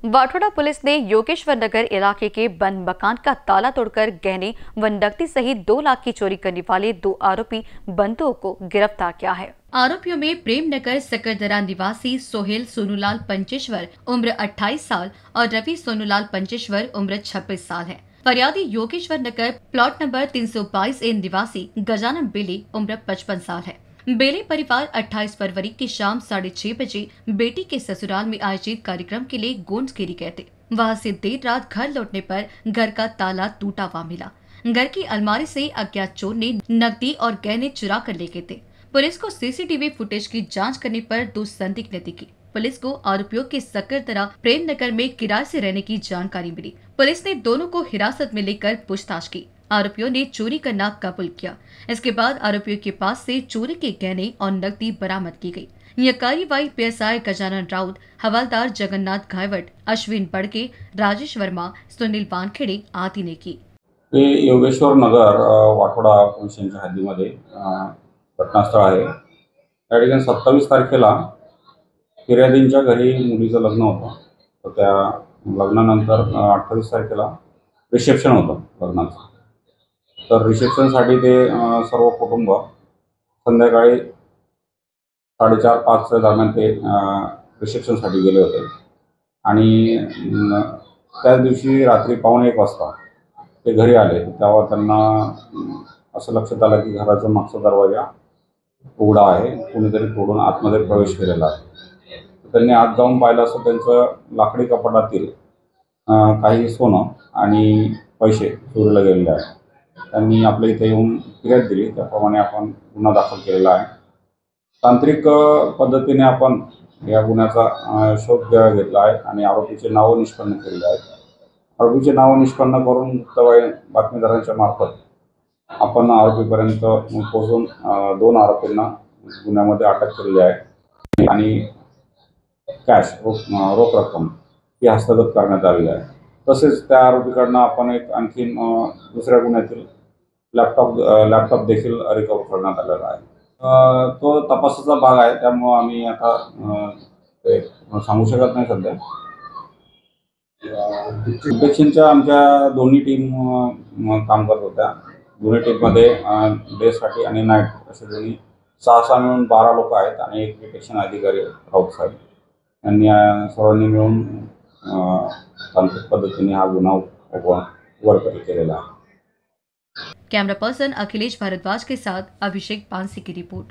Wathoda police ने योगेश्वर नगर इलाके के बंद मकान का ताला तोड़कर गहने व नकदी सहित 2 लाख की चोरी करने वाले 2 आरोपी बंधुओं को गिरफ्तार किया है। आरोपियों में प्रेमनगर सकरदरा निवासी सोहेल सोनूलाल पंचेश्वर उम्र 28 साल और रवि सोनूलाल पंचेश्वर उम्र 26 साल है। फरियादी योगेश्वर नगर प्लॉट नंबर 322A निवासी गजानन बेले उम्र 55 साल है। बेले परिवार 28 फरवरी की शाम 6:30 बजे बेटी के ससुराल में आयोजित कार्यक्रम के लिए गोंडखेरी गए थे। वहां से देर रात घर लौटने पर घर का ताला टूटा हुआ मिला। घर की अलमारी से अज्ञात चोर ने नकदी और गहने चुरा कर ले गए थे। पुलिस को सीसीटीवी फुटेज की जांच करने पर 2 संदिग्ध ने दिखी। पुलिस को आरोपियों के सकरदरा प्रेमनगर में किराए से रहने की जानकारी मिली। पुलिस ने दोनों को हिरासत में लेकर पूछताछ की। आरोपियों ने चोरी करना कबूल किया। इसके बाद आरोपियों के पास से चोरी के गहने और नकदी बरामद की गई। यह कार्रवाई पीएसआई गजानन राउत, हवलदार जगन्नाथ घायवट, अश्विन बड़के, राजेश वर्मा, सुनील वानखेड़े आदि ने की। योगेश्वर नगर वाठोडा पोलीस स्टेशनच्या हद्दीमध्ये घटनास्थळ आहे। या ठिकाणी 27 तारखेला फिर्यादींच्या घरी मुलीचं लग्न होतं, तर त्या लग्नानंतर 28 तारखेला रिसेप्शन होतं लग्नाचं। तर रिसेप्शनसाठी ते सर्व कुटुंब संध्याकाळी 4:30-5च्या दरम्यान ते रिसेप्शनसाठी गेले होते आणि त्याच दिवशी रात्री 1:15 वाजता ते घरी आले। तेव्हा त्यांना असं लक्षात आलं की घराचा मागचा दरवाजा उघडा आहे, कोणीतरी तोडून आतमध्ये प्रवेश केलेला आहे। त्यांनी आत जाऊन पाहिलं असं त्यांचं लाकडी कपाटातील काही सोनं आणि पैसे चोरीला गेलेले आहेत। त्यांनी आपल्या इथे येऊन फिर्याद दिली, त्याप्रमाणे आपण गुन्हा दाखल केलेला आहे। तांत्रिक पद्धतीने आपण या गुन्ह्याचा शोध घेतला आहे आणि आरोपीचे नाव निष्पन्न केलेले आहेत। आरोपीचे नाव निष्पन्न करून गुप्तवाहिनी बातमीदारांच्या मार्फत आपण आरोपीपर्यंत पोहोचून 2 आरोपींना गुन्ह्यामध्ये अटक केलेली आहे आणि कॅश रोख रक्कम ही हस्तगत करण्यात आलेली आहे। तसेच त्या आरोपीकडनं आपण एक आणखीन दुसऱ्या गुन्ह्यातील लॅपटॉप देखील रिकव्हर करण्यात आलेला आहे। तो तपासाचा भाग आहे, त्यामुळे आम्ही आता ते सांगू शकत नाही सध्या। डिटेक्शनच्या आमच्या दोन्ही टीम काम करत होत्या। दोन्ही टीममध्ये डेसाठी आणि नाईट असे दोन्ही 6 मिळून 12 लोक आहेत आणि एक डिटेक्शन अधिकारी राऊत साहेब यांनी सर्वांनी मिळून तांत्रिक पद्धतीने हा गुन्हा उघडकीस केलेला आहे। कैमरा पर्सन अखिलेश भारद्वाज के साथ अभिषेक पानसी की रिपोर्ट।